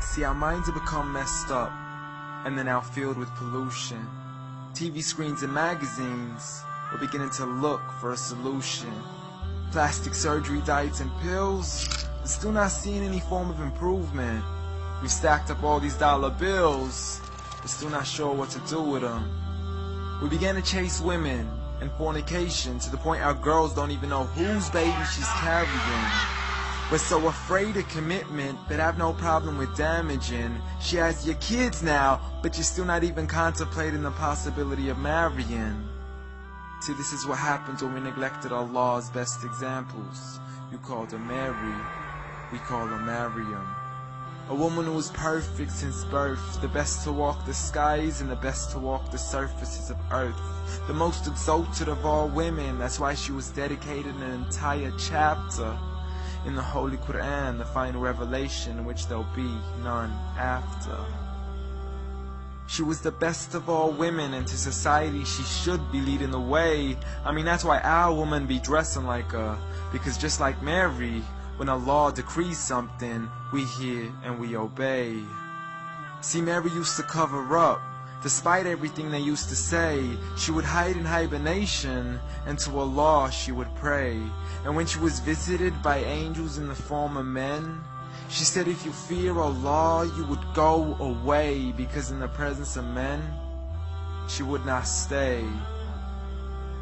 See, our minds have become messed up, and they're now filled with pollution. TV screens and magazines, we're beginning to look for a solution. Plastic surgery, diets, and pills, we're still not seeing any form of improvement. We've stacked up all these dollar bills, but still not sure what to do with them. We began to chase women and fornication to the point our girls don't even know whose baby she's carrying. We're so afraid of commitment that have no problem with damaging. She has your kids now, but you're still not even contemplating the possibility of marrying. See, this is what happens when we neglected Allah's best examples. You called her Mary, we call her Maryam. A woman who was perfect since birth, the best to walk the skies and the best to walk the surfaces of earth. The most exalted of all women, that's why she was dedicated an entire chapter in the Holy Quran, the final revelation in which there'll be none after. She was the best of all women, and to society she should be leading the way. I mean, that's why our women be dressing like her, because just like Mary, when Allah decrees something, we hear and we obey. See, Mary used to cover up. Despite everything they used to say, she would hide in hibernation, and to Allah she would pray. And when she was visited by angels in the form of men, she said, if you fear Allah, you would go away, because in the presence of men, she would not stay.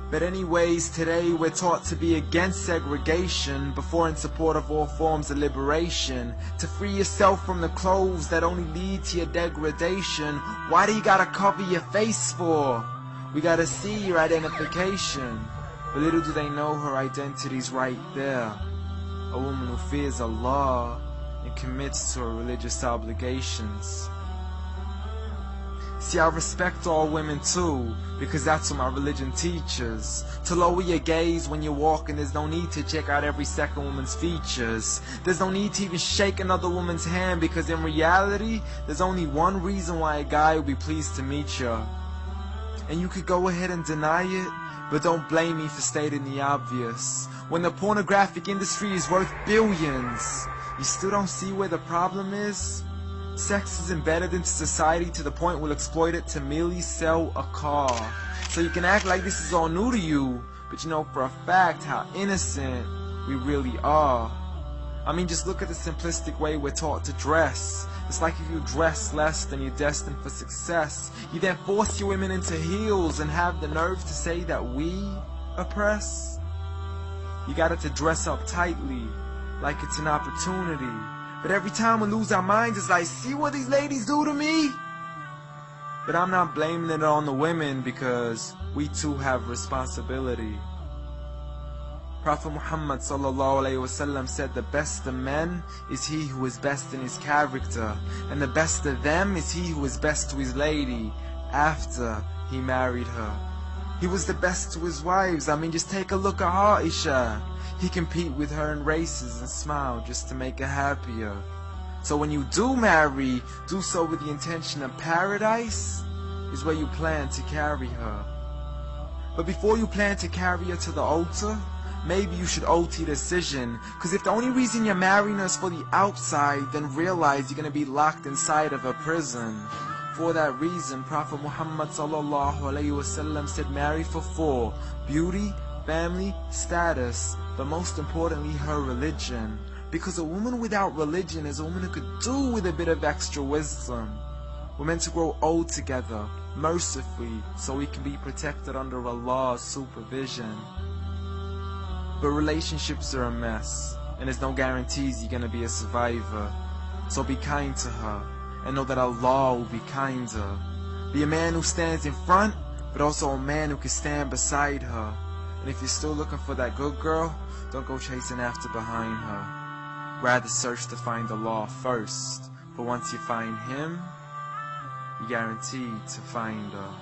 But anyways, today we're taught to be against segregation, before in support of all forms of liberation. To free yourself from the clothes that only lead to your degradation. Why do you gotta cover your face for? We gotta see your identification. But little do they know her identity's right there. A woman who fears Allah and commits to her religious obligations. See, I respect all women too, because that's what my religion teaches. To lower your gaze when you're walking, there's no need to check out every second woman's features. There's no need to even shake another woman's hand, because in reality, there's only one reason why a guy would be pleased to meet you. And you could go ahead and deny it, but don't blame me for stating the obvious. When the pornographic industry is worth billions, you still don't see where the problem is? Sex is embedded into society to the point we'll exploit it to merely sell a car. So you can act like this is all new to you, but you know for a fact how innocent we really are. I mean, just look at the simplistic way we're taught to dress. It's like if you dress less, then you're destined for success. You then force your women into heels and have the nerve to say that we oppress. You got it to dress up tightly, like it's an opportunity. But every time we lose our minds, it's like, see what these ladies do to me? But I'm not blaming it on the women, because we too have responsibility. Prophet Muhammad ﷺ said, the best of men is he who is best in his character, and the best of them is he who is best to his lady after he married her. He was the best to his wives. I mean, just take a look at Aisha. He compete with her in races and smile just to make her happier. So when you do marry, do so with the intention of paradise is where you plan to carry her. But before you plan to carry her to the altar, maybe you should alter your decision. Because if the only reason you're marrying her is for the outside, then realize you're going to be locked inside of a prison. For that reason, Prophet Muhammad ﷺ said, marry for 4: beauty, family, status, but most importantly, her religion. Because a woman without religion is a woman who could do with a bit of extra wisdom. We're meant to grow old together, mercifully, so we can be protected under Allah's supervision. But relationships are a mess, and there's no guarantees you're gonna be a survivor. So be kind to her, and know that Allah will be kinder. Be a man who stands in front, but also a man who can stand beside her. And if you're still looking for that good girl, don't go chasing after behind her. Rather search to find Allah first. But once you find Him, you're guaranteed to find her.